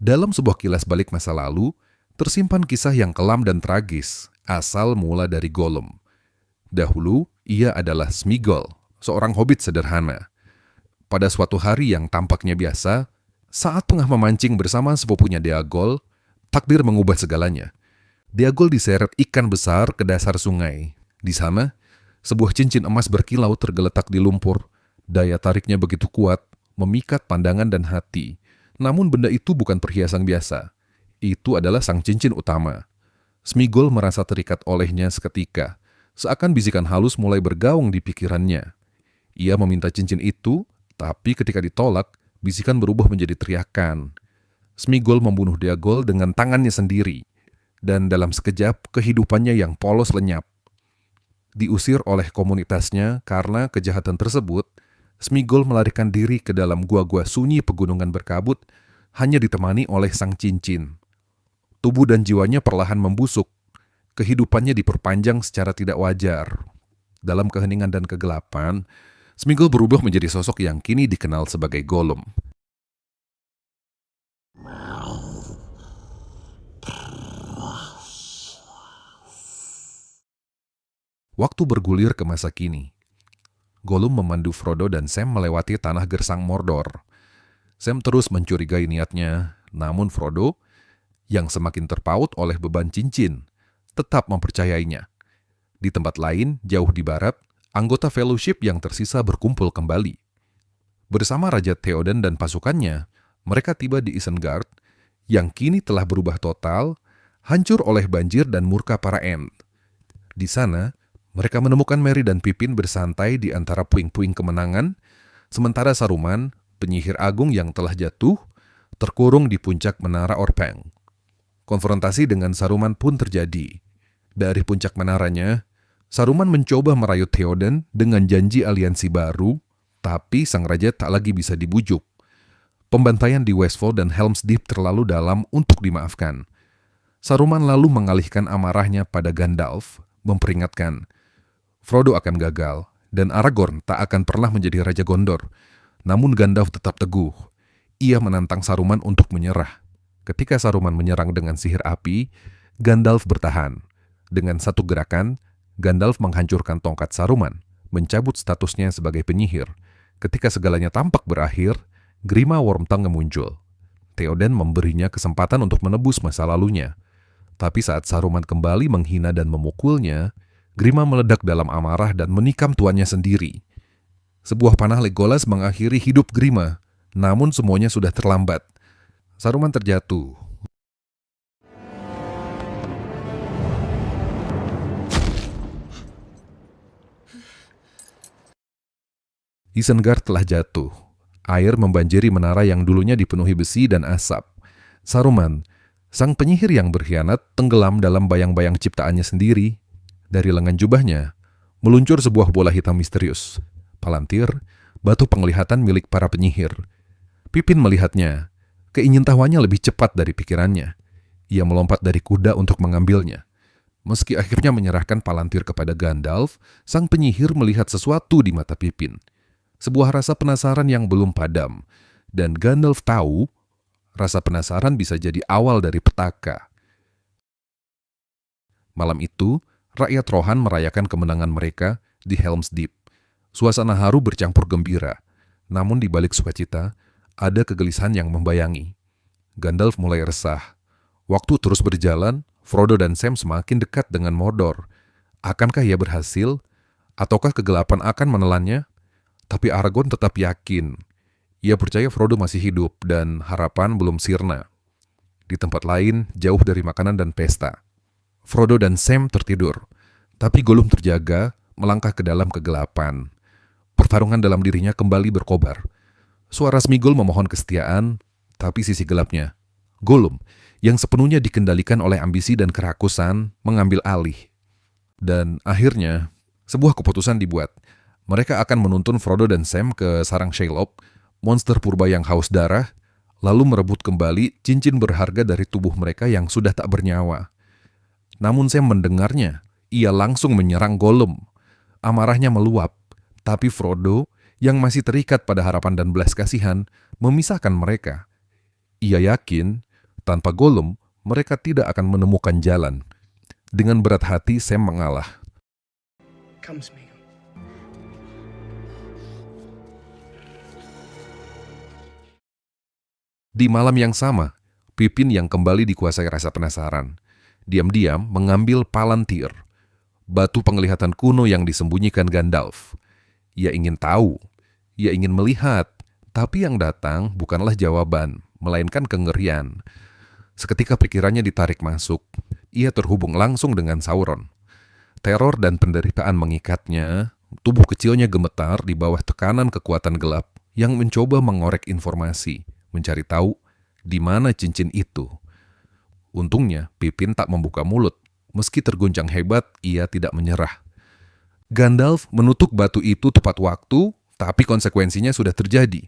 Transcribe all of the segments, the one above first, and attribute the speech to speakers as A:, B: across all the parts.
A: Dalam sebuah kilas balik masa lalu, tersimpan kisah yang kelam dan tragis, asal mula dari Gollum. Dahulu, ia adalah Sméagol, seorang hobbit sederhana. Pada suatu hari yang tampaknya biasa, saat tengah memancing bersama sepupunya Déagol, takdir mengubah segalanya. Déagol diseret ikan besar ke dasar sungai. Di sana, sebuah cincin emas berkilau tergeletak di lumpur. Daya tariknya begitu kuat, memikat pandangan dan hati. Namun benda itu bukan perhiasan biasa. Itu adalah sang cincin utama. Sméagol merasa terikat olehnya seketika, seakan bisikan halus mulai bergaung di pikirannya. Ia meminta cincin itu, tapi ketika ditolak, bisikan berubah menjadi teriakan. Sméagol membunuh Déagol dengan tangannya sendiri, dan dalam sekejap kehidupannya yang polos lenyap. Diusir oleh komunitasnya karena kejahatan tersebut, Sméagol melarikan diri ke dalam gua-gua sunyi pegunungan berkabut, hanya ditemani oleh sang cincin. Tubuh dan jiwanya perlahan membusuk. Kehidupannya diperpanjang secara tidak wajar. Dalam keheningan dan kegelapan, Sméagol berubah menjadi sosok yang kini dikenal sebagai Gollum. Waktu bergulir ke masa kini. Gollum memandu Frodo dan Sam melewati tanah gersang Mordor. Sam terus mencurigai niatnya, namun Frodo, yang semakin terpaut oleh beban cincin, tetap mempercayainya. Di tempat lain, jauh di barat, anggota Fellowship yang tersisa berkumpul kembali. Bersama Raja Theoden dan pasukannya, mereka tiba di Isengard, yang kini telah berubah total, hancur oleh banjir dan murka para Ent. Di sana, mereka menemukan Merry dan Pippin bersantai di antara puing-puing kemenangan, sementara Saruman, penyihir agung yang telah jatuh, terkurung di puncak menara Orpeng. Konfrontasi dengan Saruman pun terjadi. Dari puncak menaranya, Saruman mencoba merayut Theoden dengan janji aliansi baru, tapi sang raja tak lagi bisa dibujuk. Pembantaian di Westfold dan Helm's Deep terlalu dalam untuk dimaafkan. Saruman lalu mengalihkan amarahnya pada Gandalf, memperingatkan, Frodo akan gagal, dan Aragorn tak akan pernah menjadi Raja Gondor. Namun Gandalf tetap teguh. Ia menantang Saruman untuk menyerah. Ketika Saruman menyerang dengan sihir api, Gandalf bertahan. Dengan satu gerakan, Gandalf menghancurkan tongkat Saruman, mencabut statusnya sebagai penyihir. Ketika segalanya tampak berakhir, Grima Wormtongue muncul. Theoden memberinya kesempatan untuk menebus masa lalunya. Tapi saat Saruman kembali menghina dan memukulnya, Grima meledak dalam amarah dan menikam tuannya sendiri. Sebuah panah Legolas mengakhiri hidup Grima, namun semuanya sudah terlambat. Saruman terjatuh. Isengard telah jatuh. Air membanjiri menara yang dulunya dipenuhi besi dan asap. Saruman, sang penyihir yang berkhianat, tenggelam dalam bayang-bayang ciptaannya sendiri. Dari lengan jubahnya, meluncur sebuah bola hitam misterius. Palantir, batu penglihatan milik para penyihir. Pippin melihatnya. Keingintahuannya lebih cepat dari pikirannya. Ia melompat dari kuda untuk mengambilnya. Meski akhirnya menyerahkan Palantir kepada Gandalf, sang penyihir melihat sesuatu di mata Pippin. Sebuah rasa penasaran yang belum padam. Dan Gandalf tahu, rasa penasaran bisa jadi awal dari petaka. Malam itu, rakyat Rohan merayakan kemenangan mereka di Helm's Deep. Suasana haru bercampur gembira. Namun di balik sukacita, ada kegelisahan yang membayangi. Gandalf mulai resah. Waktu terus berjalan, Frodo dan Sam semakin dekat dengan Mordor. Akankah ia berhasil? Ataukah kegelapan akan menelannya? Tapi Aragorn tetap yakin. Ia percaya Frodo masih hidup dan harapan belum sirna. Di tempat lain, jauh dari makanan dan pesta, Frodo dan Sam tertidur, tapi Gollum terjaga, melangkah ke dalam kegelapan. Pertarungan dalam dirinya kembali berkobar. Suara Sméagol memohon kesetiaan, tapi sisi gelapnya, Gollum, yang sepenuhnya dikendalikan oleh ambisi dan kerakusan, mengambil alih. Dan akhirnya, sebuah keputusan dibuat. Mereka akan menuntun Frodo dan Sam ke sarang Shelob, monster purba yang haus darah, lalu merebut kembali cincin berharga dari tubuh mereka yang sudah tak bernyawa. Namun Sam mendengarnya, ia langsung menyerang Gollum. Amarahnya meluap, tapi Frodo, yang masih terikat pada harapan dan belas kasihan, memisahkan mereka. Ia yakin Tanpa Gollum, mereka tidak akan menemukan jalan. Dengan berat hati, Sam mengalah.
B: Come, Smeagol.
A: Di malam yang sama, Pippin yang kembali dikuasai rasa penasaran, diam-diam mengambil Palantir, batu penglihatan kuno yang disembunyikan Gandalf. Ia ingin tahu, ia ingin melihat, tapi yang datang bukanlah jawaban, melainkan kengerian. Seketika pikirannya ditarik masuk, ia terhubung langsung dengan Sauron. Teror dan penderitaan mengikatnya, tubuh kecilnya gemetar di bawah tekanan kekuatan gelap yang mencoba mengorek informasi, mencari tahu di mana cincin itu. Untungnya, Pippin tak membuka mulut. Meski terguncang hebat, ia tidak menyerah. Gandalf menutup batu itu tepat waktu, tapi konsekuensinya sudah terjadi.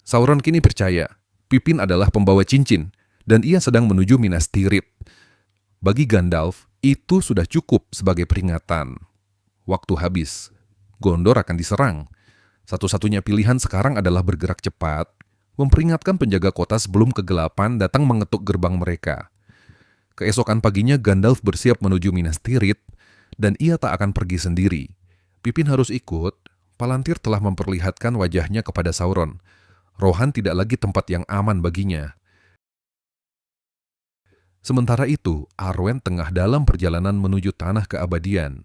A: Sauron kini percaya, Pippin adalah pembawa cincin, dan ia sedang menuju Minas Tirith. Bagi Gandalf, itu sudah cukup sebagai peringatan. Waktu habis, Gondor akan diserang. Satu-satunya pilihan sekarang adalah bergerak cepat, memperingatkan penjaga kota sebelum kegelapan datang mengetuk gerbang mereka. Keesokan paginya Gandalf bersiap menuju Minas Tirith, dan ia tak akan pergi sendiri. Pippin harus ikut. Palantir telah memperlihatkan wajahnya kepada Sauron. Rohan tidak lagi tempat yang aman baginya. Sementara itu, Arwen tengah dalam perjalanan menuju tanah keabadian.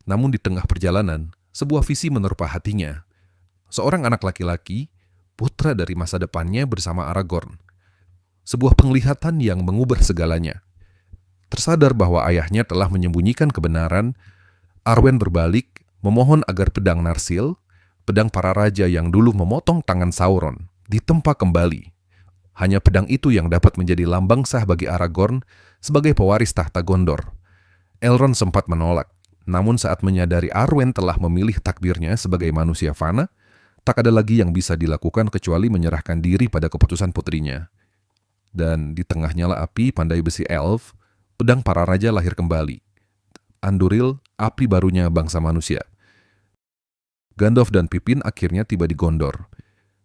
A: Namun di tengah perjalanan, sebuah visi menerpa hatinya. Seorang anak laki-laki, putra dari masa depannya bersama Aragorn. Sebuah penglihatan yang mengubah segalanya. Tersadar bahwa ayahnya telah menyembunyikan kebenaran, Arwen berbalik, memohon agar pedang Narsil, pedang para raja yang dulu memotong tangan Sauron, ditempa kembali. Hanya pedang itu yang dapat menjadi lambang sah bagi Aragorn sebagai pewaris tahta Gondor. Elrond sempat menolak, namun saat menyadari Arwen telah memilih takdirnya sebagai manusia fana, tak ada lagi yang bisa dilakukan kecuali menyerahkan diri pada keputusan putrinya. Dan di tengah nyala api pandai besi elf, pedang para raja lahir kembali. Anduril, api barunya bangsa manusia. Gandalf dan Pippin akhirnya tiba di Gondor.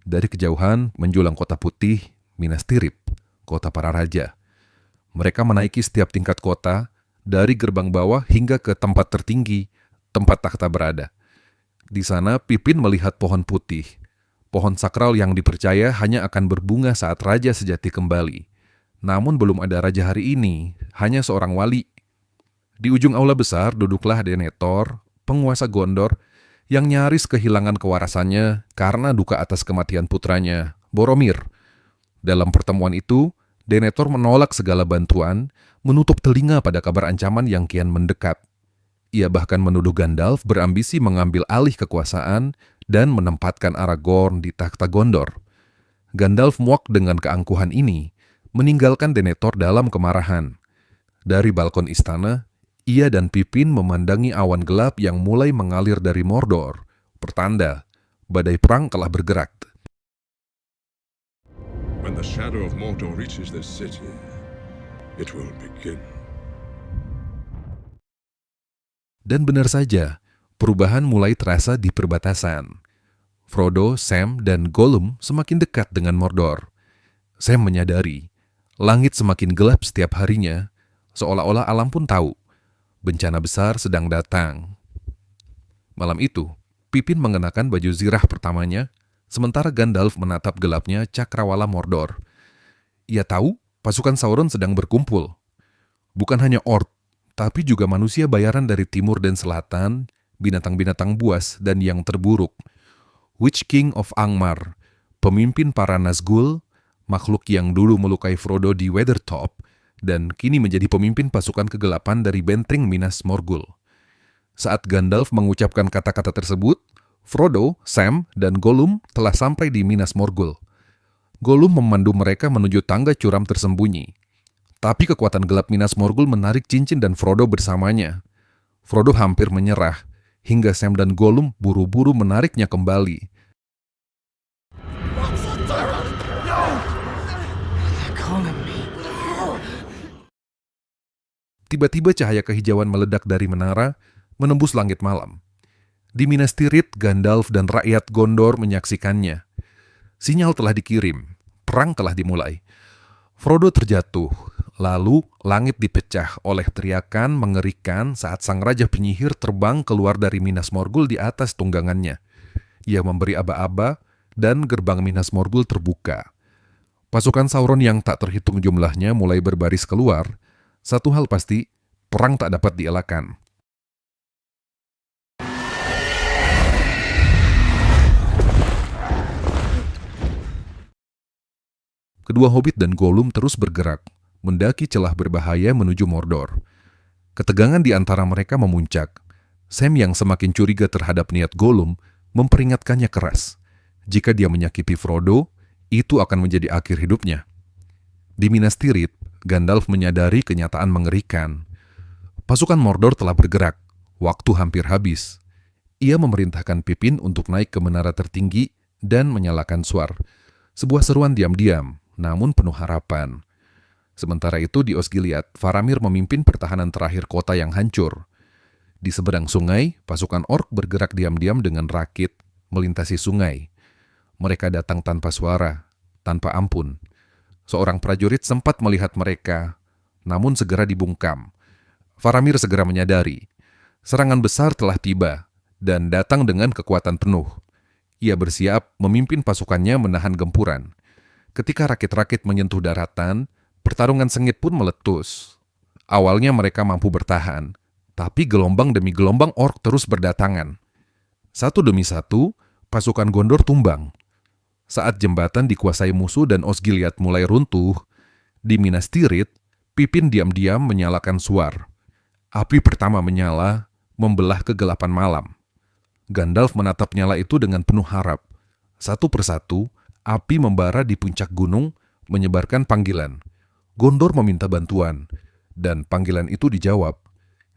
A: Dari kejauhan menjulang kota putih, Minas Tirith, kota para raja. Mereka menaiki setiap tingkat kota, dari gerbang bawah hingga ke tempat tertinggi, tempat takhta berada. Di sana Pippin melihat pohon putih, pohon sakral yang dipercaya hanya akan berbunga saat raja sejati kembali. Namun belum ada raja hari ini, hanya seorang wali. Di ujung aula besar duduklah Denethor, penguasa Gondor, yang nyaris kehilangan kewarasannya karena duka atas kematian putranya, Boromir. Dalam pertemuan itu, Denethor menolak segala bantuan, menutup telinga pada kabar ancaman yang kian mendekat. Ia bahkan menuduh Gandalf berambisi mengambil alih kekuasaan dan menempatkan Aragorn di takhta Gondor. Gandalf muak dengan keangkuhan ini, meninggalkan Denethor dalam kemarahan. Dari balkon istana, ia dan Pippin memandangi awan gelap yang mulai mengalir dari Mordor, pertanda badai perang telah bergerak.
C: When the shadow of Mordor reaches this city, it will begin.
A: Dan benar saja, perubahan mulai terasa di perbatasan. Frodo, Sam, dan Gollum semakin dekat dengan Mordor. Sam menyadari, langit semakin gelap setiap harinya, seolah-olah alam pun tahu, bencana besar sedang datang. Malam itu, Pippin mengenakan baju zirah pertamanya, sementara Gandalf menatap gelapnya cakrawala Mordor. Ia tahu pasukan Sauron sedang berkumpul. Bukan hanya orc, tapi juga manusia bayaran dari timur dan selatan, binatang-binatang buas dan yang terburuk. Witch King of Angmar, pemimpin para Nazgul, makhluk yang dulu melukai Frodo di Weathertop, dan kini menjadi pemimpin pasukan kegelapan dari benteng Minas Morgul. Saat Gandalf mengucapkan kata-kata tersebut, Frodo, Sam, dan Gollum telah sampai di Minas Morgul. Gollum memandu mereka menuju tangga curam tersembunyi. Tapi kekuatan gelap Minas Morgul menarik cincin dan Frodo bersamanya. Frodo hampir menyerah, hingga Sam dan Gollum buru-buru menariknya kembali. Tiba-tiba cahaya kehijauan meledak dari menara, menembus langit malam. Di Minas Tirith, Gandalf dan rakyat Gondor menyaksikannya. Sinyal telah dikirim, perang telah dimulai. Frodo terjatuh, lalu langit dipecah oleh teriakan mengerikan saat sang raja penyihir terbang keluar dari Minas Morgul di atas tunggangannya. Ia memberi aba-aba dan gerbang Minas Morgul terbuka. Pasukan Sauron yang tak terhitung jumlahnya mulai berbaris keluar. Satu hal pasti, perang tak dapat dielakkan. Kedua hobbit dan Gollum terus bergerak, mendaki celah berbahaya menuju Mordor. Ketegangan di antara mereka memuncak. Sam yang semakin curiga terhadap niat Gollum memperingatkannya keras. Jika dia menyakiti Frodo, itu akan menjadi akhir hidupnya. Di Minas Tirith, Gandalf menyadari kenyataan mengerikan. Pasukan Mordor telah bergerak, waktu hampir habis. Ia memerintahkan Pippin untuk naik ke menara tertinggi dan menyalakan suar. Sebuah seruan diam-diam, namun penuh harapan. Sementara itu di Osgiliath, Faramir memimpin pertahanan terakhir kota yang hancur. Di seberang sungai, pasukan orc bergerak diam-diam dengan rakit, melintasi sungai. Mereka datang tanpa suara, tanpa ampun. Seorang prajurit sempat melihat mereka, namun segera dibungkam. Faramir segera menyadari, serangan besar telah tiba dan datang dengan kekuatan penuh. Ia bersiap memimpin pasukannya menahan gempuran. Ketika rakit-rakit menyentuh daratan, pertarungan sengit pun meletus. Awalnya mereka mampu bertahan, tapi gelombang demi gelombang orc terus berdatangan. Satu demi satu, pasukan Gondor tumbang. Saat jembatan dikuasai musuh dan Osgiliath mulai runtuh, di Minas Tirith, Pippin diam-diam menyalakan suar. Api pertama menyala, membelah kegelapan malam. Gandalf menatap nyala itu dengan penuh harap. Satu persatu, api membara di puncak gunung, menyebarkan panggilan. Gondor meminta bantuan, dan panggilan itu dijawab.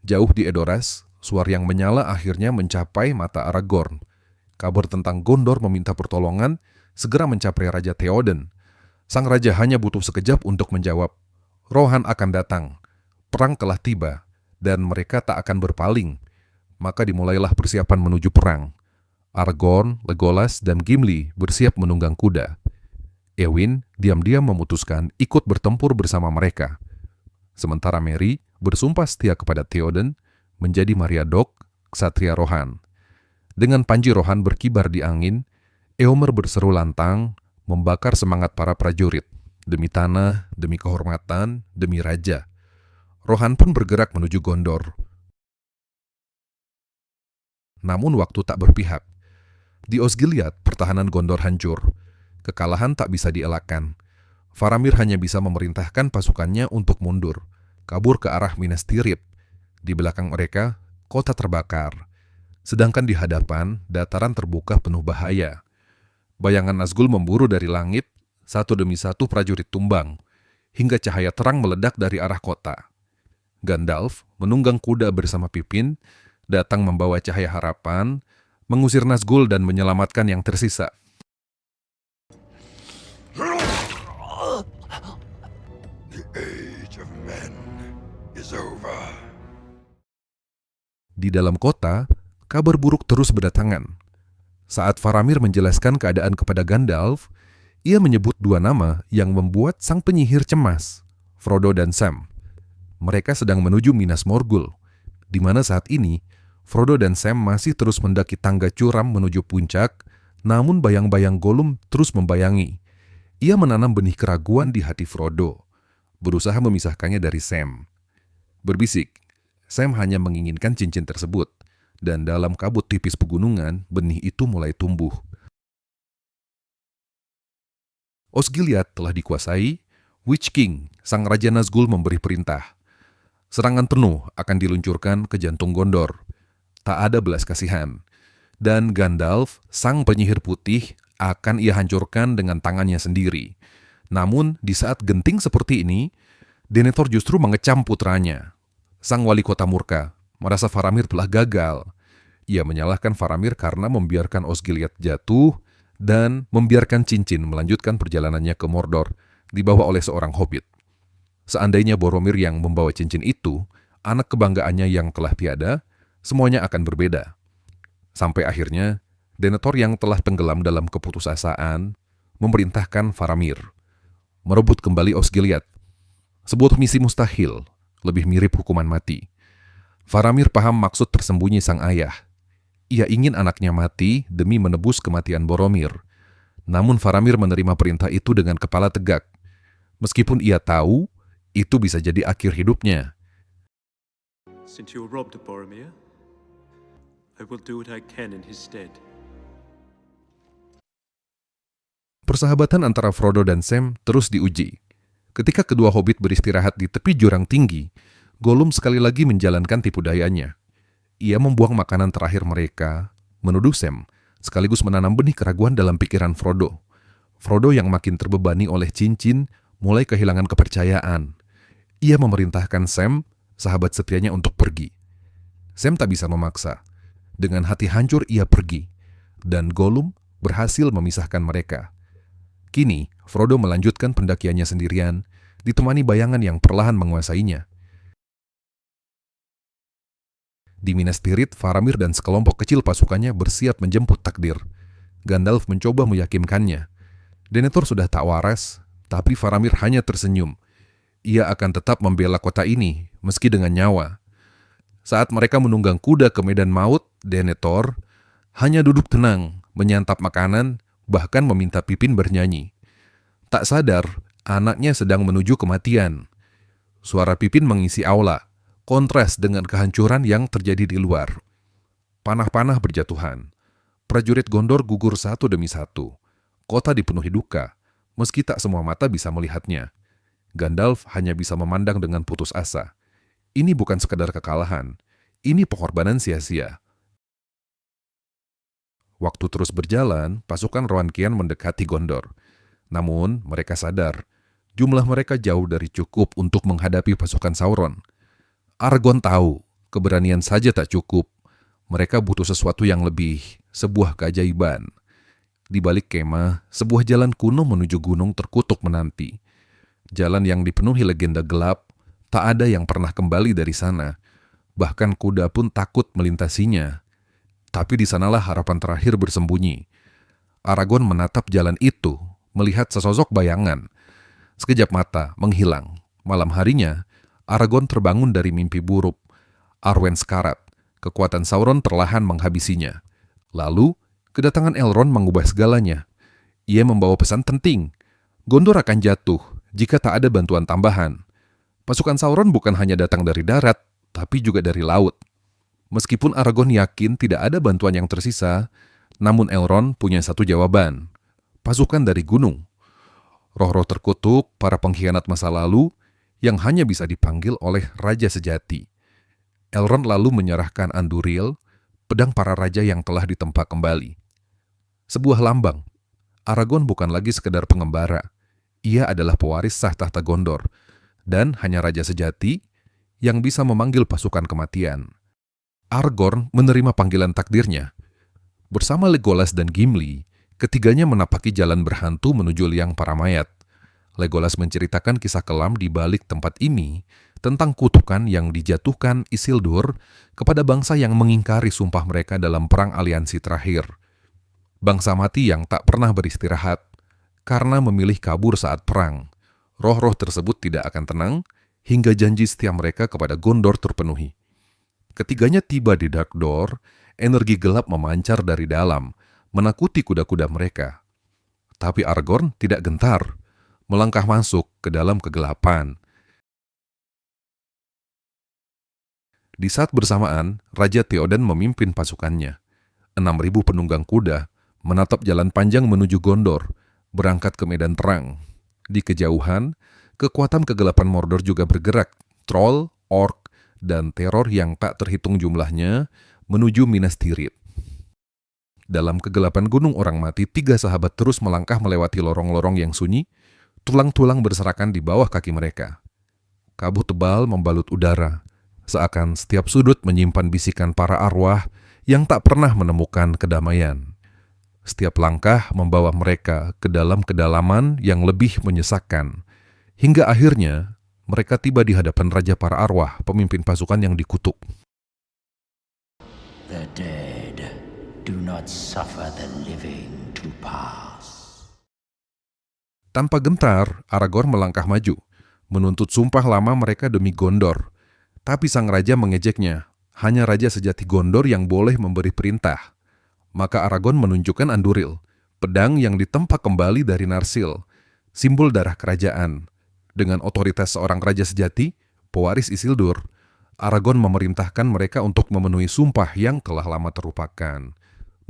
A: Jauh di Edoras, suar yang menyala akhirnya mencapai mata Aragorn. Kabar tentang Gondor meminta pertolongan segera mencapai Raja Theoden. Sang raja hanya butuh sekejap untuk menjawab, Rohan akan datang, perang telah tiba, dan mereka tak akan berpaling. Maka dimulailah persiapan menuju perang. Aragorn, Legolas, dan Gimli bersiap menunggang kuda. Éowyn diam-diam memutuskan ikut bertempur bersama mereka. Sementara Merry bersumpah setia kepada Theoden menjadi Mariadok, ksatria Rohan. Dengan panji Rohan berkibar di angin, Éomer berseru lantang, membakar semangat para prajurit. Demi tanah, demi kehormatan, demi raja. Rohan pun bergerak menuju Gondor. Namun waktu tak berpihak. Di Osgiliath, pertahanan Gondor hancur. Kekalahan tak bisa dielakkan. Faramir hanya bisa memerintahkan pasukannya untuk mundur, kabur ke arah Minas Tirith. Di belakang mereka, kota terbakar. Sedangkan di hadapan, dataran terbuka penuh bahaya. Bayangan Nazgul memburu dari langit, satu demi satu prajurit tumbang, hingga cahaya terang meledak dari arah kota. Gandalf, menunggang kuda bersama Pippin, datang membawa cahaya harapan, mengusir Nazgul dan menyelamatkan yang tersisa.
C: The age of men is over.
A: Di dalam kota, kabar buruk terus berdatangan. Saat Faramir menjelaskan keadaan kepada Gandalf, ia menyebut dua nama yang membuat sang penyihir cemas, Frodo dan Sam. Mereka sedang menuju Minas Morgul, di mana saat ini Frodo dan Sam masih terus mendaki tangga curam menuju puncak, namun bayang-bayang Gollum terus membayangi. Ia menanam benih keraguan di hati Frodo, berusaha memisahkannya dari Sam. Berbisik, Sam hanya menginginkan cincin tersebut, dan dalam kabut tipis pegunungan, benih itu mulai tumbuh. Osgiliath telah dikuasai, Witch King, sang Raja Nazgul memberi perintah. Serangan penuh akan diluncurkan ke jantung Gondor. Tak ada belas kasihan. Dan Gandalf, sang penyihir putih, akan ia hancurkan dengan tangannya sendiri. Namun, di saat genting seperti ini, Denethor justru mengecam putranya. Sang wali kota murka, merasa Faramir telah gagal. Ia menyalahkan Faramir karena membiarkan Osgiliath jatuh dan membiarkan cincin melanjutkan perjalanannya ke Mordor dibawa oleh seorang hobbit. Seandainya Boromir yang membawa cincin itu, anak kebanggaannya yang telah tiada, semuanya akan berbeda. Sampai akhirnya, Denethor yang telah tenggelam dalam keputusasaan memerintahkan Faramir. merebut kembali Osgiliath. Sebuah misi mustahil, lebih mirip hukuman mati. Faramir paham maksud tersembunyi sang ayah. Ia ingin anaknya mati demi menebus kematian Boromir. Namun Faramir menerima perintah itu dengan kepala tegak. Meskipun ia tahu, itu bisa jadi akhir hidupnya.
D: Since you robbed Boromir, I will do what I can in his stead.
A: Persahabatan antara Frodo dan Sam terus diuji. Ketika kedua hobbit beristirahat di tepi jurang tinggi, Gollum sekali lagi menjalankan tipu dayanya. Ia membuang makanan terakhir mereka, menuduh Sam, sekaligus menanam benih keraguan dalam pikiran Frodo. Frodo yang makin terbebani oleh cincin, mulai kehilangan kepercayaan. Ia memerintahkan Sam, sahabat setianya, untuk pergi. Sam tak bisa memaksa. Dengan hati hancur ia pergi, dan Gollum berhasil memisahkan mereka. Kini, Frodo melanjutkan pendakiannya sendirian, ditemani bayangan yang perlahan menguasainya. Di Minas Tirith, Faramir dan sekelompok kecil pasukannya bersiap menjemput takdir. Gandalf mencoba meyakinkannya. Denethor sudah tak waras, tapi Faramir hanya tersenyum. Ia akan tetap membela kota ini, meski dengan nyawa. Saat mereka menunggang kuda ke medan maut, Denethor hanya duduk tenang, menyantap makanan, bahkan meminta Pippin bernyanyi. Tak sadar, anaknya sedang menuju kematian. Suara Pippin mengisi aula, kontras dengan kehancuran yang terjadi di luar. Panah-panah berjatuhan. Prajurit Gondor gugur satu demi satu. Kota dipenuhi duka, meski tak semua mata bisa melihatnya. Gandalf hanya bisa memandang dengan putus asa. Ini bukan sekadar kekalahan, ini pengorbanan sia-sia. Waktu terus berjalan, pasukan Rohan Kian mendekati Gondor. Namun, mereka sadar, jumlah mereka jauh dari cukup untuk menghadapi pasukan Sauron. Aragorn tahu, keberanian saja tak cukup. Mereka butuh sesuatu yang lebih, sebuah keajaiban. Di balik kemah, sebuah jalan kuno menuju gunung terkutuk menanti. Jalan yang dipenuhi legenda gelap, tak ada yang pernah kembali dari sana. Bahkan kuda pun takut melintasinya. Tapi di sanalah harapan terakhir bersembunyi. Aragorn menatap jalan itu, melihat sesosok bayangan. Sekejap mata, menghilang. Malam harinya, Aragorn terbangun dari mimpi buruk. Arwen sekarat. Kekuatan Sauron perlahan menghabisinya. Lalu, kedatangan Elrond mengubah segalanya. Ia membawa pesan penting. Gondor akan jatuh jika tak ada bantuan tambahan. Pasukan Sauron bukan hanya datang dari darat, tapi juga dari laut. Meskipun Aragorn yakin tidak ada bantuan yang tersisa, namun Elrond punya satu jawaban. Pasukan dari gunung. Roh-roh terkutuk, para pengkhianat masa lalu, yang hanya bisa dipanggil oleh Raja Sejati. Elrond lalu menyerahkan Anduril, pedang para raja yang telah ditempa kembali. Sebuah lambang. Aragorn bukan lagi sekedar pengembara. Ia adalah pewaris sah tahta Gondor, dan hanya Raja Sejati yang bisa memanggil pasukan kematian. Aragorn menerima panggilan takdirnya. Bersama Legolas dan Gimli, ketiganya menapaki jalan berhantu menuju liang para mayat. Legolas menceritakan kisah kelam di balik tempat ini tentang kutukan yang dijatuhkan Isildur kepada bangsa yang mengingkari sumpah mereka dalam perang aliansi terakhir. Bangsa mati yang tak pernah beristirahat karena memilih kabur saat perang. Roh-roh tersebut tidak akan tenang hingga janji setia mereka kepada Gondor terpenuhi. Ketiganya tiba di Dark Door, energi gelap memancar dari dalam, menakuti kuda-kuda mereka. Tapi Aragorn tidak gentar, melangkah masuk ke dalam kegelapan. Di saat bersamaan, Raja Theoden memimpin pasukannya. 6.000 penunggang kuda menatap jalan panjang menuju Gondor, berangkat ke medan perang. Di kejauhan, kekuatan kegelapan Mordor juga bergerak, troll, orc, dan teror yang tak terhitung jumlahnya menuju Minas Tirith. Dalam kegelapan gunung orang mati, 3 sahabat terus melangkah melewati lorong-lorong yang sunyi, tulang-tulang berserakan di bawah kaki mereka. Kabut tebal membalut udara, seakan setiap sudut menyimpan bisikan para arwah yang tak pernah menemukan kedamaian. Setiap langkah membawa mereka ke dalam kedalaman yang lebih menyesakkan, hingga akhirnya mereka tiba di hadapan Raja para Arwah, pemimpin pasukan yang dikutuk.
E: The dead do not suffer the living to pass.
A: Tanpa gentar, Aragorn melangkah maju, menuntut sumpah lama mereka demi Gondor. Tapi sang raja mengejeknya, hanya raja sejati Gondor yang boleh memberi perintah. Maka Aragorn menunjukkan Anduril, pedang yang ditempa kembali dari Narsil, simbol darah kerajaan. Dengan otoritas seorang raja sejati, pewaris Isildur, Aragorn memerintahkan mereka untuk memenuhi sumpah yang telah lama terlupakan,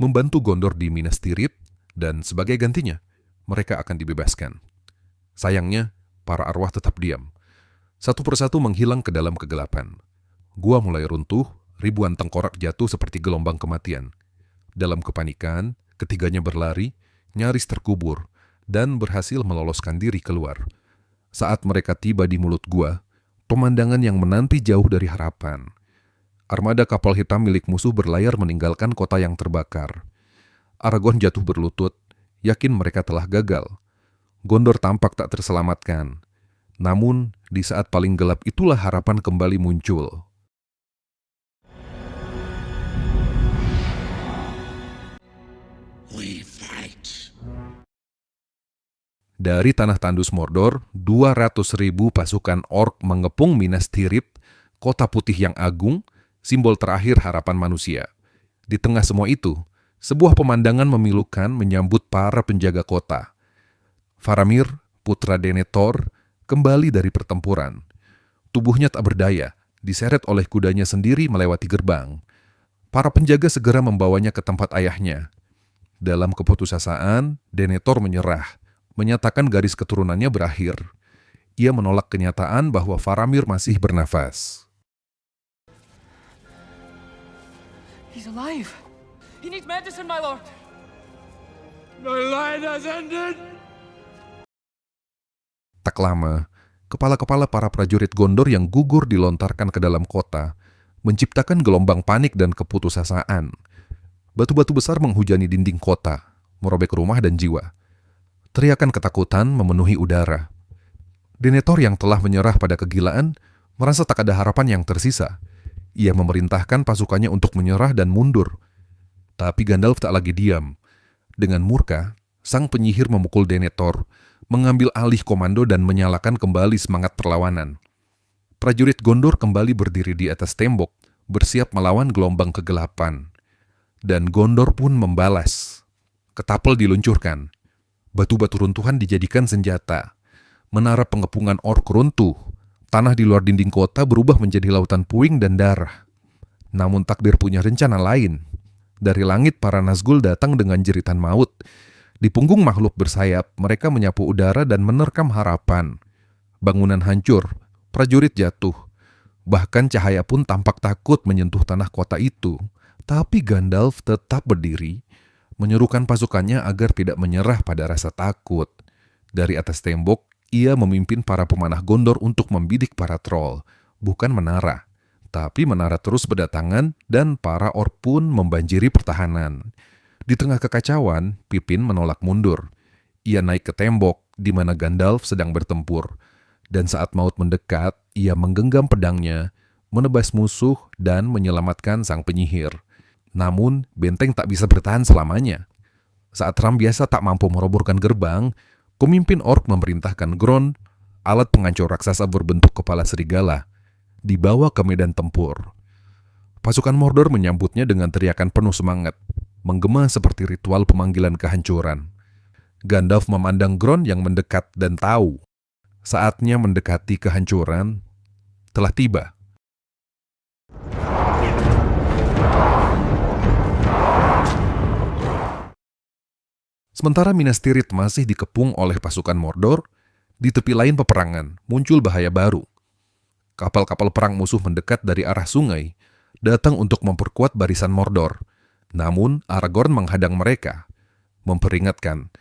A: membantu Gondor di Minas Tirith, dan sebagai gantinya, mereka akan dibebaskan. Sayangnya, para arwah tetap diam. Satu persatu menghilang ke dalam kegelapan. Gua mulai runtuh, ribuan tengkorak jatuh seperti gelombang kematian. Dalam kepanikan, ketiganya berlari, nyaris terkubur, dan berhasil meloloskan diri keluar. Saat mereka tiba di mulut gua, pemandangan yang menanti jauh dari harapan. Armada kapal hitam milik musuh berlayar meninggalkan kota yang terbakar. Aragorn jatuh berlutut, yakin mereka telah gagal. Gondor tampak tak terselamatkan. Namun, di saat paling gelap itulah harapan kembali muncul.
C: We fight.
A: Dari tanah tandus Mordor, 200.000 pasukan orc mengepung Minas Tirith, kota putih yang agung, simbol terakhir harapan manusia. Di tengah semua itu, sebuah pemandangan memilukan menyambut para penjaga kota. Faramir, putra Denethor, kembali dari pertempuran. Tubuhnya tak berdaya, diseret oleh kudanya sendiri melewati gerbang. Para penjaga segera membawanya ke tempat ayahnya. Dalam keputusasaan, Denethor menyerah, menyatakan garis keturunannya berakhir. Ia menolak kenyataan bahwa Faramir masih bernafas.
B: He's alive. He needs medicine, my lord.
C: My line has ended.
A: Tak lama, kepala-kepala para prajurit Gondor yang gugur dilontarkan ke dalam kota, menciptakan gelombang panik dan keputusasaan. Batu-batu besar menghujani dinding kota, merobek rumah dan jiwa. Teriakan ketakutan memenuhi udara. Denethor yang telah menyerah pada kegilaan, merasa tak ada harapan yang tersisa. Ia memerintahkan pasukannya untuk menyerah dan mundur. Tapi Gandalf tak lagi diam. Dengan murka, sang penyihir memukul Denethor, mengambil alih komando dan menyalakan kembali semangat perlawanan. Prajurit Gondor kembali berdiri di atas tembok, bersiap melawan gelombang kegelapan. Dan Gondor pun membalas. Ketapel diluncurkan. Batu-batu runtuhan dijadikan senjata. Menara pengepungan orc runtuh. Tanah di luar dinding kota berubah menjadi lautan puing dan darah. Namun takdir punya rencana lain. Dari langit para Nazgul datang dengan jeritan maut. Di punggung makhluk bersayap, mereka menyapu udara dan menerkam harapan. Bangunan hancur, prajurit jatuh. Bahkan cahaya pun tampak takut menyentuh tanah kota itu. Tapi Gandalf tetap berdiri, menyerukan pasukannya agar tidak menyerah pada rasa takut. Dari atas tembok, ia memimpin para pemanah Gondor untuk membidik para troll, bukan menara. Tapi menara terus berdatangan dan para orc pun membanjiri pertahanan. Di tengah kekacauan, Pippin menolak mundur. Ia naik ke tembok di mana Gandalf sedang bertempur. Dan saat maut mendekat, ia menggenggam pedangnya, menebas musuh dan menyelamatkan sang penyihir. Namun, benteng tak bisa bertahan selamanya. Saat ram biasa tak mampu merobohkan gerbang, pemimpin orc memerintahkan Gron, alat penghancur raksasa berbentuk kepala serigala, dibawa ke medan tempur. Pasukan Mordor menyambutnya dengan teriakan penuh semangat, menggema seperti ritual pemanggilan kehancuran. Gandalf memandang Gron yang mendekat dan tahu, saatnya mendekati kehancuran telah tiba. Sementara Minas Tirith masih dikepung oleh pasukan Mordor, di tepi lain peperangan muncul bahaya baru. Kapal-kapal perang musuh mendekat dari arah sungai, datang untuk memperkuat barisan Mordor. Namun Aragorn menghadang mereka, memperingatkan,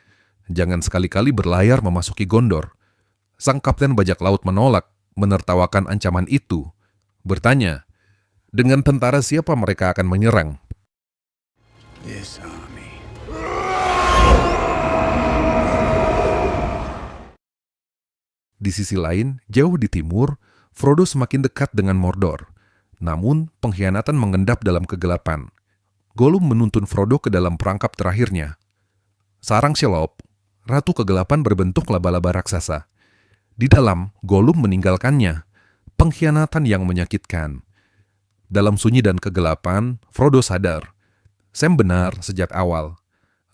A: jangan sekali-kali berlayar memasuki Gondor. Sang kapten bajak laut menolak, menertawakan ancaman itu, bertanya, dengan tentara siapa mereka akan menyerang?
C: This army.
A: Di sisi lain, jauh di timur, Frodo semakin dekat dengan Mordor. Namun, pengkhianatan mengendap dalam kegelapan. Gollum menuntun Frodo ke dalam perangkap terakhirnya. Sarang Shelob, Ratu Kegelapan berbentuk laba-laba raksasa. Di dalam, Gollum meninggalkannya. Pengkhianatan yang menyakitkan. Dalam sunyi dan kegelapan, Frodo sadar. Sam benar sejak awal.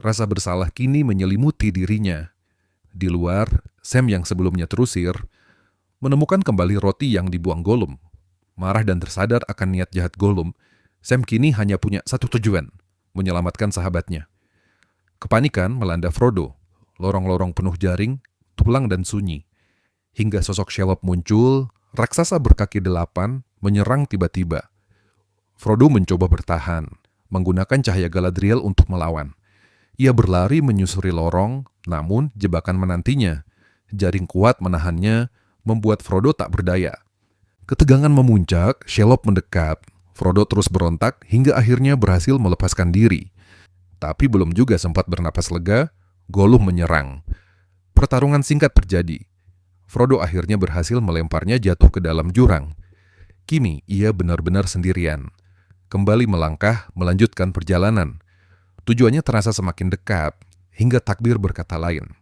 A: Rasa bersalah kini menyelimuti dirinya. Di luar, Sam yang sebelumnya terusir, menemukan kembali roti yang dibuang Gollum. Marah dan tersadar akan niat jahat Gollum, Sam kini hanya punya satu tujuan, menyelamatkan sahabatnya. Kepanikan melanda Frodo, lorong-lorong penuh jaring, tulang dan sunyi. Hingga sosok Shelob muncul, raksasa berkaki 8, menyerang tiba-tiba. Frodo mencoba bertahan, menggunakan cahaya Galadriel untuk melawan. Ia berlari menyusuri lorong, namun jebakan menantinya. Jaring kuat menahannya, membuat Frodo tak berdaya. Ketegangan memuncak, Shelob mendekat. Frodo terus berontak hingga akhirnya berhasil melepaskan diri. Tapi belum juga sempat bernapas lega, Gollum menyerang. Pertarungan singkat terjadi. Frodo akhirnya berhasil melemparnya jatuh ke dalam jurang. Kini ia benar-benar sendirian. Kembali melangkah, melanjutkan perjalanan. Tujuannya terasa semakin dekat, hingga takbir berkata lain.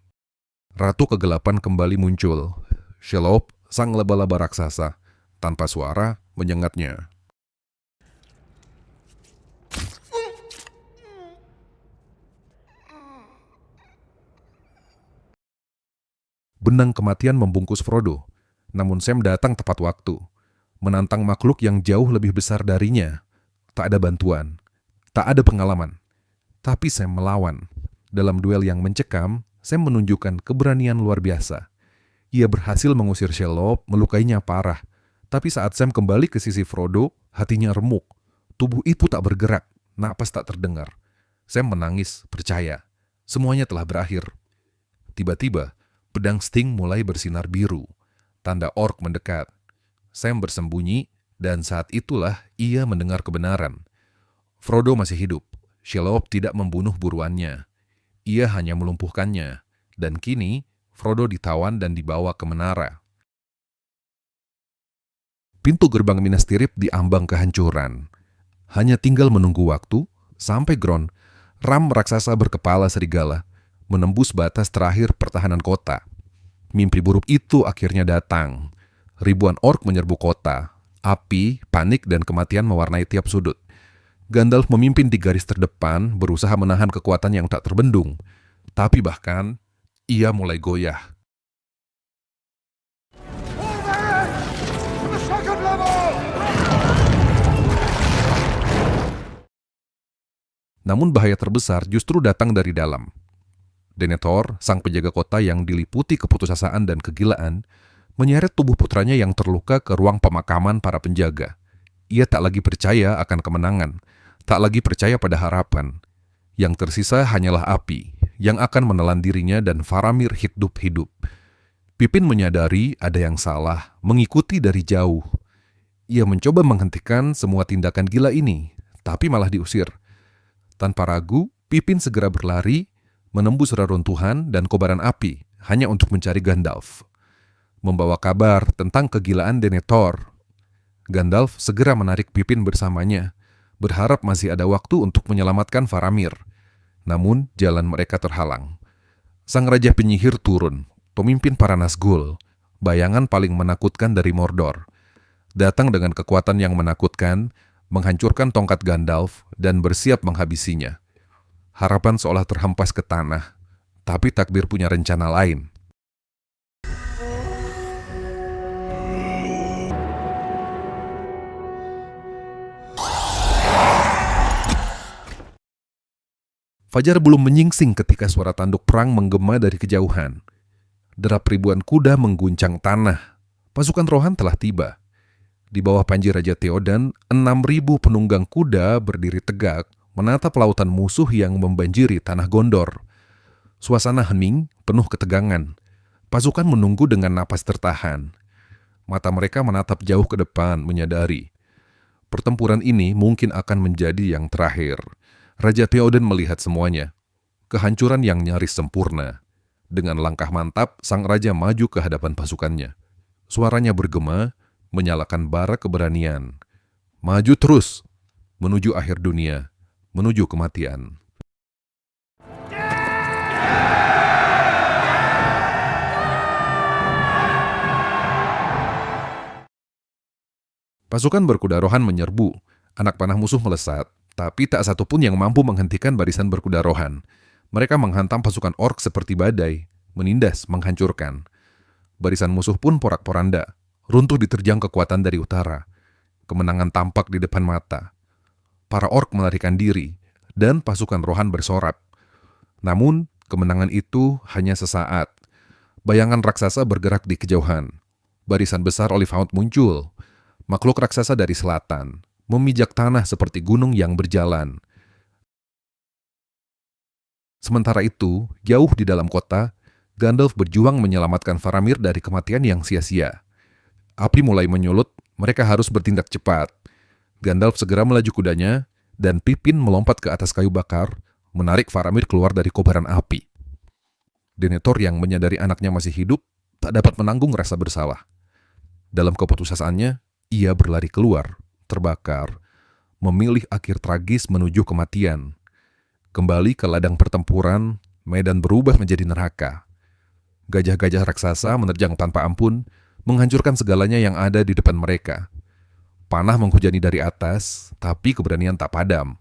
A: Ratu Kegelapan kembali muncul. Shelob, sang laba-laba raksasa, tanpa suara, menyengatnya. Benang kematian membungkus Frodo, namun Sam datang tepat waktu. Menantang makhluk yang jauh lebih besar darinya. Tak ada bantuan, tak ada pengalaman. Tapi Sam melawan. Dalam duel yang mencekam, Sam menunjukkan keberanian luar biasa. Ia berhasil mengusir Shelob, melukainya parah. Tapi saat Sam kembali ke sisi Frodo, hatinya remuk. Tubuh itu tak bergerak, napas tak terdengar. Sam menangis, percaya. Semuanya telah berakhir. Tiba-tiba, pedang Sting mulai bersinar biru. Tanda orc mendekat. Sam bersembunyi, dan saat itulah ia mendengar kebenaran. Frodo masih hidup. Shelob tidak membunuh buruannya. Ia hanya melumpuhkannya. Dan kini, Frodo ditawan dan dibawa ke menara. Pintu gerbang Minas Tirith diambang kehancuran. Hanya tinggal menunggu waktu, sampai Gron, ram raksasa berkepala serigala, menembus batas terakhir pertahanan kota. Mimpi buruk itu akhirnya datang. Ribuan orc menyerbu kota. Api, panik, dan kematian mewarnai tiap sudut. Gandalf memimpin di garis terdepan, berusaha menahan kekuatan yang tak terbendung. Tapi bahkan, ia mulai goyah. Namun bahaya terbesar justru datang dari dalam. Denethor, sang penjaga kota yang diliputi keputusasaan dan kegilaan, menyeret tubuh putranya yang terluka ke ruang pemakaman para penjaga. Ia tak lagi percaya akan kemenangan, tak lagi percaya pada harapan. Yang tersisa hanyalah api, yang akan menelan dirinya dan Faramir hidup-hidup. Pippin menyadari ada yang salah, mengikuti dari jauh. Ia mencoba menghentikan semua tindakan gila ini, tapi malah diusir. Tanpa ragu, Pippin segera berlari, menembus reruntuhan dan kobaran api, hanya untuk mencari Gandalf. Membawa kabar tentang kegilaan Denethor. Gandalf segera menarik Pippin bersamanya, berharap masih ada waktu untuk menyelamatkan Faramir. Namun, jalan mereka terhalang. Sang Raja Penyihir turun, pemimpin para Nazgul, bayangan paling menakutkan dari Mordor. Datang dengan kekuatan yang menakutkan, menghancurkan tongkat Gandalf, dan bersiap menghabisinya. Harapan seolah terhempas ke tanah, tapi takdir punya rencana lain. Fajar belum menyingsing ketika suara tanduk perang menggema dari kejauhan. Derap ribuan kuda mengguncang tanah. Pasukan Rohan telah tiba. Di bawah panji Raja Theoden, 6.000 penunggang kuda berdiri tegak, menatap lautan musuh yang membanjiri tanah Gondor. Suasana hening, penuh ketegangan. Pasukan menunggu dengan napas tertahan. Mata mereka menatap jauh ke depan, menyadari. Pertempuran ini mungkin akan menjadi yang terakhir. Raja Theoden melihat semuanya. Kehancuran yang nyaris sempurna. Dengan langkah mantap, sang raja maju ke hadapan pasukannya. Suaranya bergema, menyalakan bara keberanian. Maju terus, menuju akhir dunia, menuju kematian. Pasukan berkuda rohan menyerbu. Anak panah musuh melesat, tapi tak satu pun yang mampu menghentikan barisan berkuda rohan. Mereka menghantam pasukan orc seperti badai, menindas, menghancurkan. Barisan musuh pun porak-poranda, runtuh diterjang kekuatan dari utara. Kemenangan tampak di depan mata. Para orc melarikan diri, dan pasukan rohan bersorak. Namun, kemenangan itu hanya sesaat. Bayangan raksasa bergerak di kejauhan. Barisan besar Oliphaunt muncul. Makhluk raksasa dari selatan, memijak tanah seperti gunung yang berjalan. Sementara itu, jauh di dalam kota, Gandalf berjuang menyelamatkan Faramir dari kematian yang sia-sia. Api mulai menyulut, mereka harus bertindak cepat. Gandalf segera melaju kudanya, dan Pippin melompat ke atas kayu bakar, menarik Faramir keluar dari kobaran api. Denethor yang menyadari anaknya masih hidup, tak dapat menanggung rasa bersalah. Dalam keputusannya, ia berlari keluar, terbakar, memilih akhir tragis menuju kematian. Kembali ke ladang pertempuran, medan berubah menjadi neraka. Gajah-gajah raksasa menerjang tanpa ampun, menghancurkan segalanya yang ada di depan mereka. Panah menghujani dari atas, tapi keberanian tak padam.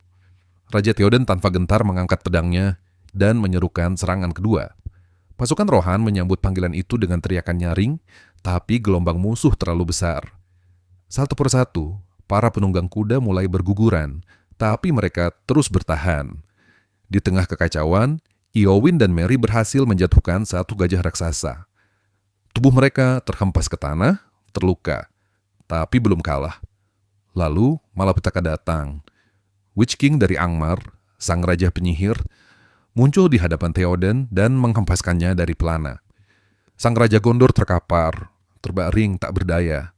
A: Raja Theoden tanpa gentar mengangkat pedangnya dan menyerukan serangan kedua. Pasukan rohan menyambut panggilan itu dengan teriakan nyaring, tapi gelombang musuh terlalu besar. Satu persatu, para penunggang kuda mulai berguguran, tapi mereka terus bertahan. Di tengah kekacauan, Eowyn dan Merry berhasil menjatuhkan satu gajah raksasa. Tubuh mereka terhempas ke tanah, terluka, tapi belum kalah. Lalu, malapetaka datang. Witch King dari Angmar, sang raja penyihir, muncul di hadapan Theoden dan menghempaskannya dari pelana. Sang raja Gondor terkapar, terbaring tak berdaya.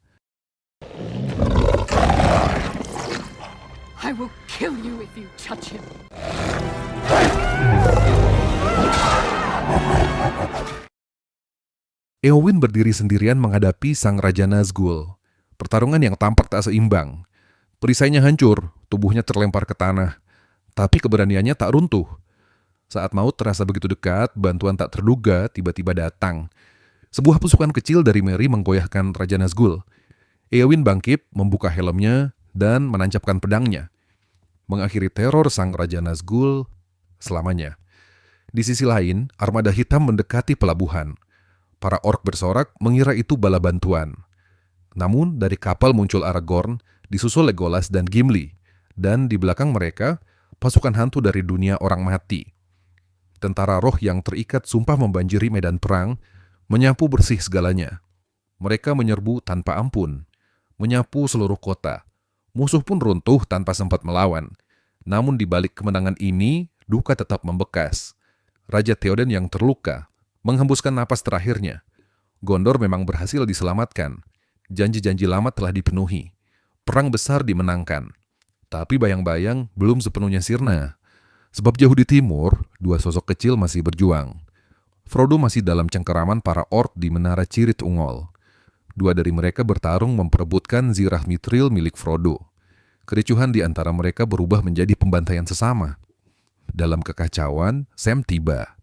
B: I will kill you if you touch him.
A: Eowyn berdiri sendirian menghadapi sang Raja Nazgul. Pertarungan yang tampak tak seimbang. Perisainya hancur, tubuhnya terlempar ke tanah. Tapi keberaniannya tak runtuh. Saat maut terasa begitu dekat, bantuan tak terduga tiba-tiba datang. Sebuah pasukan kecil dari Merry menggoyahkan Raja Nazgul. Eowyn bangkit, membuka helmnya, dan menancapkan pedangnya. Mengakhiri teror sang Raja Nazgul selamanya. Di sisi lain, armada hitam mendekati pelabuhan. Para orc bersorak mengira itu bala bantuan. Namun, dari kapal muncul Aragorn, disusul Legolas dan Gimli. Dan di belakang mereka, pasukan hantu dari dunia orang mati. Tentara roh yang terikat sumpah membanjiri medan perang, menyapu bersih segalanya. Mereka menyerbu tanpa ampun, menyapu seluruh kota. Musuh pun runtuh tanpa sempat melawan. Namun di balik kemenangan ini, duka tetap membekas. Raja Theoden yang terluka, menghembuskan napas terakhirnya. Gondor memang berhasil diselamatkan. Janji-janji lama telah dipenuhi. Perang besar dimenangkan. Tapi bayang-bayang belum sepenuhnya sirna. Sebab jauh di timur, dua sosok kecil masih berjuang. Frodo masih dalam cengkeraman para orc di Menara Cirit Ungol. Dua dari mereka bertarung memperebutkan zirah mithril milik Frodo. Kericuhan di antara mereka berubah menjadi pembantaian sesama. Dalam kekacauan, Sam tiba.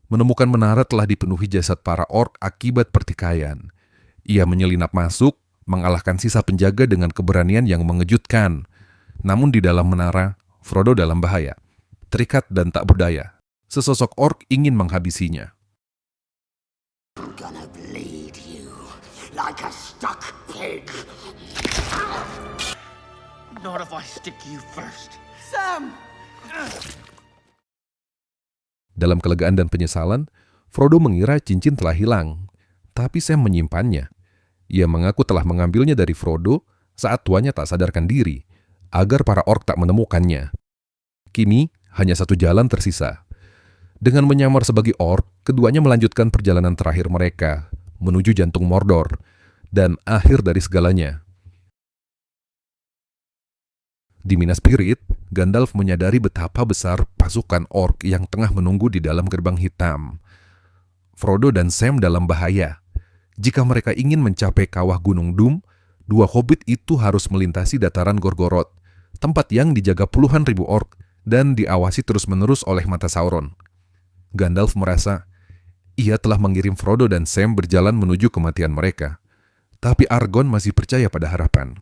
A: Menemukan menara telah dipenuhi jasad para orc akibat pertikaian. Ia menyelinap masuk, mengalahkan sisa penjaga dengan keberanian yang mengejutkan. Namun di dalam menara, Frodo dalam bahaya. Terikat dan tak berdaya. Sesosok orc ingin menghabisinya.
E: Gonna bleed you like a stuck pig. Not if I stick you first.
B: Sam!
A: Dalam kelegaan dan penyesalan, Frodo mengira cincin telah hilang. Tapi Sam menyimpannya. Ia mengaku telah mengambilnya dari Frodo saat tuannya tak sadarkan diri, agar para orc tak menemukannya. Kini, hanya satu jalan tersisa. Dengan menyamar sebagai orc, keduanya melanjutkan perjalanan terakhir mereka, menuju jantung Mordor, dan akhir dari segalanya. Di Minas Tirith, Gandalf menyadari betapa besar pasukan orc yang tengah menunggu di dalam gerbang hitam. Frodo dan Sam dalam bahaya. Jika mereka ingin mencapai kawah Gunung Doom, dua hobbit itu harus melintasi dataran Gorgoroth, tempat yang dijaga puluhan ribu orc dan diawasi terus-menerus oleh mata Sauron. Gandalf merasa ia telah mengirim Frodo dan Sam berjalan menuju kematian mereka. Tapi Aragorn masih percaya pada harapan.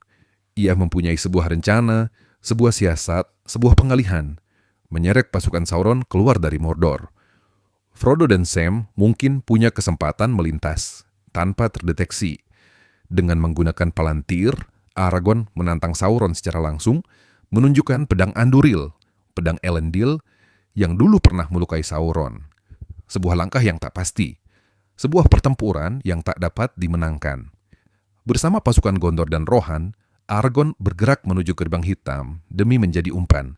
A: Ia mempunyai sebuah rencana, sebuah siasat, sebuah pengalihan, menyeret pasukan Sauron keluar dari Mordor. Frodo dan Sam mungkin punya kesempatan melintas tanpa terdeteksi. Dengan menggunakan Palantir, Aragorn menantang Sauron secara langsung, menunjukkan pedang Anduril, pedang Elendil, yang dulu pernah melukai Sauron. Sebuah langkah yang tak pasti, sebuah pertempuran yang tak dapat dimenangkan. Bersama pasukan Gondor dan Rohan, Aragorn bergerak menuju gerbang hitam demi menjadi umpan.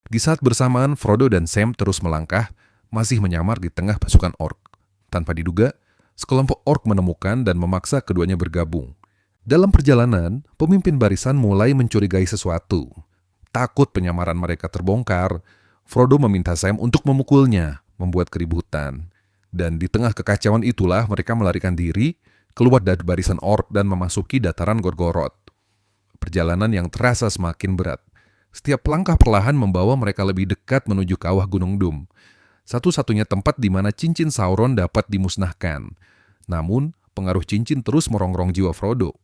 A: Di saat bersamaan, Frodo dan Sam terus melangkah, masih menyamar di tengah pasukan orc. Tanpa diduga, sekelompok orc menemukan dan memaksa keduanya bergabung. Dalam perjalanan, pemimpin barisan mulai mencurigai sesuatu. Takut penyamaran mereka terbongkar, Frodo meminta Sam untuk memukulnya, membuat keributan. Dan di tengah kekacauan itulah mereka melarikan diri, keluar dari barisan orc dan memasuki dataran Gorgoroth. Perjalanan yang terasa semakin berat. Setiap langkah perlahan membawa mereka lebih dekat menuju kawah Gunung Doom. Satu-satunya tempat di mana cincin Sauron dapat dimusnahkan. Namun, pengaruh cincin terus merongrong jiwa Frodo.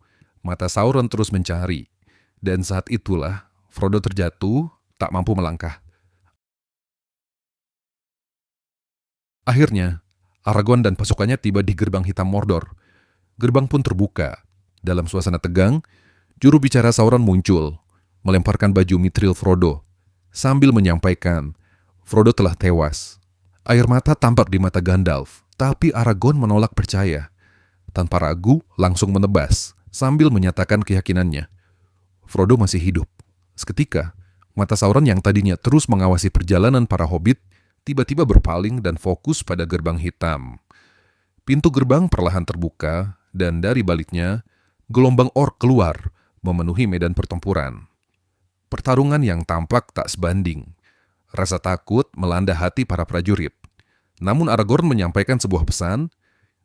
A: Mata Sauron terus mencari. Dan saat itulah, Frodo terjatuh, tak mampu melangkah. Akhirnya, Aragorn dan pasukannya tiba di gerbang hitam Mordor. Gerbang pun terbuka. Dalam suasana tegang, juru bicara Sauron muncul, melemparkan baju mithril Frodo, sambil menyampaikan, Frodo telah tewas. Air mata tampak di mata Gandalf, tapi Aragorn menolak percaya. Tanpa ragu, langsung menebas, sambil menyatakan keyakinannya. Frodo masih hidup. Seketika, mata Sauron yang tadinya terus mengawasi perjalanan para hobbit, tiba-tiba berpaling dan fokus pada gerbang hitam. Pintu gerbang perlahan terbuka, dan dari baliknya, gelombang orc keluar, memenuhi medan pertempuran. Pertarungan yang tampak tak sebanding. Rasa takut melanda hati para prajurit. Namun Aragorn menyampaikan sebuah pesan.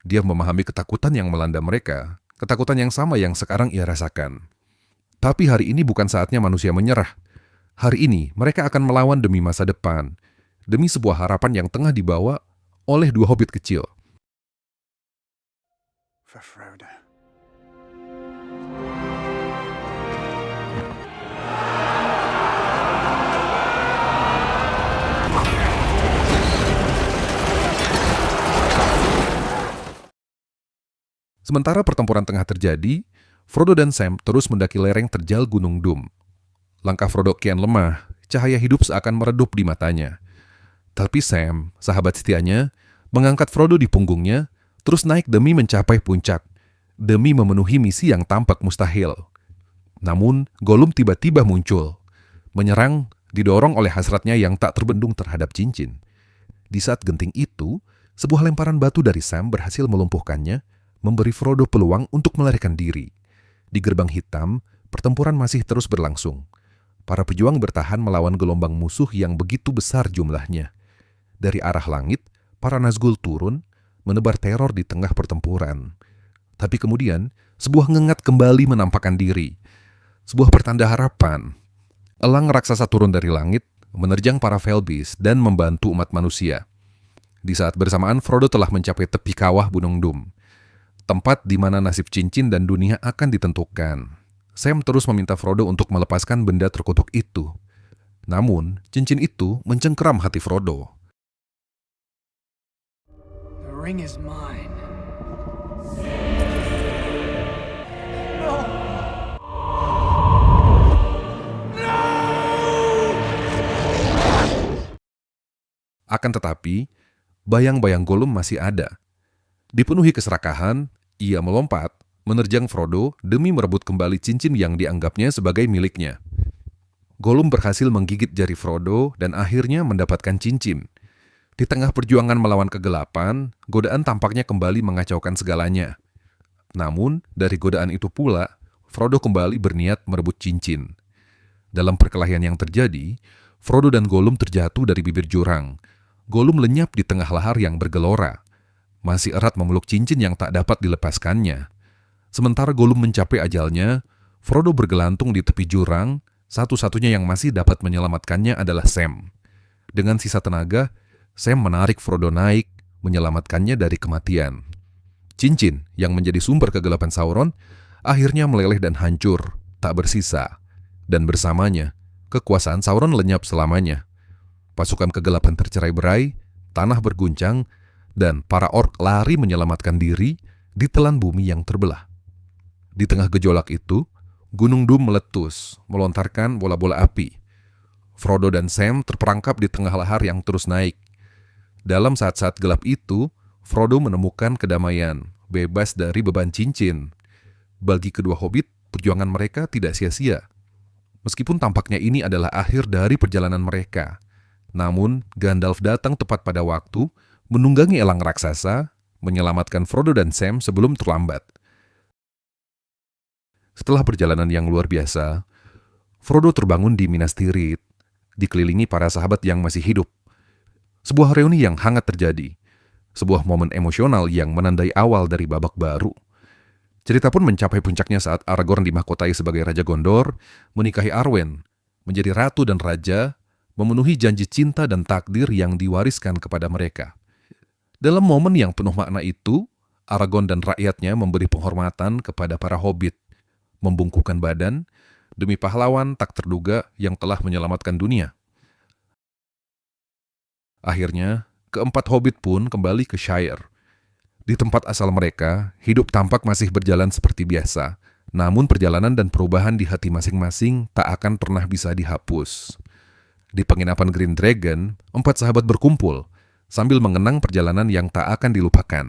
A: Dia memahami ketakutan yang melanda mereka, ketakutan yang sama yang sekarang ia rasakan. Tapi hari ini bukan saatnya manusia menyerah. Hari ini mereka akan melawan demi masa depan, demi sebuah harapan yang tengah dibawa oleh dua hobbit kecil.
F: For Frodo.
A: Sementara pertempuran tengah terjadi, Frodo dan Sam terus mendaki lereng terjal Gunung Doom. Langkah Frodo kian lemah, cahaya hidup seakan meredup di matanya. Tapi Sam, sahabat setianya, mengangkat Frodo di punggungnya, terus naik demi mencapai puncak, demi memenuhi misi yang tampak mustahil. Namun, Gollum tiba-tiba muncul, menyerang, didorong oleh hasratnya yang tak terbendung terhadap cincin. Di saat genting itu, sebuah lemparan batu dari Sam berhasil melumpuhkannya, memberi Frodo peluang untuk melarikan diri. Di gerbang hitam, pertempuran masih terus berlangsung. Para pejuang bertahan melawan gelombang musuh yang begitu besar jumlahnya. Dari arah langit, para Nazgul turun, menebar teror di tengah pertempuran. Tapi kemudian, sebuah ngengat kembali menampakkan diri. Sebuah pertanda harapan. Elang raksasa turun dari langit, menerjang para Felbeast dan membantu umat manusia. Di saat bersamaan, Frodo telah mencapai tepi kawah Gunung Doom. Tempat di mana nasib cincin dan dunia akan ditentukan. Sam terus meminta Frodo untuk melepaskan benda terkutuk itu. Namun, cincin itu mencengkeram hati Frodo.
B: The ring is mine.
A: Akan tetapi, bayang-bayang Gollum masih ada. Dipenuhi keserakahan, ia melompat, menerjang Frodo demi merebut kembali cincin yang dianggapnya sebagai miliknya. Gollum berhasil menggigit jari Frodo dan akhirnya mendapatkan cincin. Di tengah perjuangan melawan kegelapan, godaan tampaknya kembali mengacaukan segalanya. Namun, dari godaan itu pula, Frodo kembali berniat merebut cincin. Dalam perkelahian yang terjadi, Frodo dan Gollum terjatuh dari bibir jurang. Gollum lenyap di tengah lahar yang bergelora. Masih erat memeluk cincin yang tak dapat dilepaskannya. Sementara Gollum mencapai ajalnya, Frodo bergelantung di tepi jurang, satu-satunya yang masih dapat menyelamatkannya adalah Sam. Dengan sisa tenaga, Sam menarik Frodo naik, menyelamatkannya dari kematian. Cincin yang menjadi sumber kegelapan Sauron akhirnya meleleh dan hancur, tak bersisa. Dan bersamanya, kekuasaan Sauron lenyap selamanya. Pasukan kegelapan tercerai-berai, tanah berguncang, dan para orc lari menyelamatkan diri di telan bumi yang terbelah. Di tengah gejolak itu, Gunung Doom meletus, melontarkan bola-bola api. Frodo dan Sam terperangkap di tengah lahar yang terus naik. Dalam saat-saat gelap itu, Frodo menemukan kedamaian, bebas dari beban cincin. Bagi kedua hobbit, perjuangan mereka tidak sia-sia. Meskipun tampaknya ini adalah akhir dari perjalanan mereka, namun Gandalf datang tepat pada waktu, menunggangi elang raksasa, menyelamatkan Frodo dan Sam sebelum terlambat. Setelah perjalanan yang luar biasa, Frodo terbangun di Minas Tirith, dikelilingi para sahabat yang masih hidup. Sebuah reuni yang hangat terjadi, sebuah momen emosional yang menandai awal dari babak baru. Cerita pun mencapai puncaknya saat Aragorn dimahkotai sebagai Raja Gondor, menikahi Arwen, menjadi ratu dan raja, memenuhi janji cinta dan takdir yang diwariskan kepada mereka. Dalam momen yang penuh makna itu, Aragorn dan rakyatnya memberi penghormatan kepada para hobbit, membungkukkan badan demi pahlawan tak terduga yang telah menyelamatkan dunia. Akhirnya, keempat hobbit pun kembali ke Shire. Di tempat asal mereka, hidup tampak masih berjalan seperti biasa, namun perjalanan dan perubahan di hati masing-masing tak akan pernah bisa dihapus. Di penginapan Green Dragon, 4 sahabat berkumpul, sambil mengenang perjalanan yang tak akan dilupakan.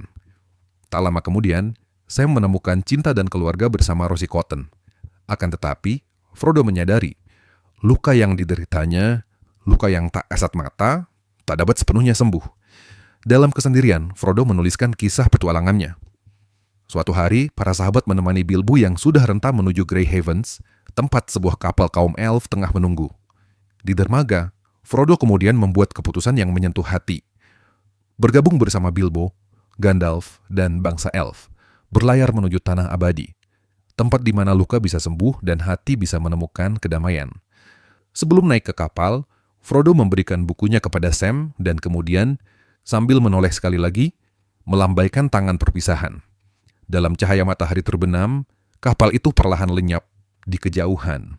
A: Tak lama kemudian, Sam menemukan cinta dan keluarga bersama Rosie Cotton. Akan tetapi, Frodo menyadari, luka yang dideritanya, luka yang tak kasat mata, tak dapat sepenuhnya sembuh. Dalam kesendirian, Frodo menuliskan kisah petualangannya. Suatu hari, para sahabat menemani Bilbo yang sudah renta menuju Grey Havens, tempat sebuah kapal kaum elf tengah menunggu. Di dermaga, Frodo kemudian membuat keputusan yang menyentuh hati. Bergabung bersama Bilbo, Gandalf, dan bangsa elf, berlayar menuju tanah abadi, tempat di mana luka bisa sembuh dan hati bisa menemukan kedamaian. Sebelum naik ke kapal, Frodo memberikan bukunya kepada Sam dan kemudian, sambil menoleh sekali lagi, melambaikan tangan perpisahan. Dalam cahaya matahari terbenam, kapal itu perlahan lenyap di kejauhan.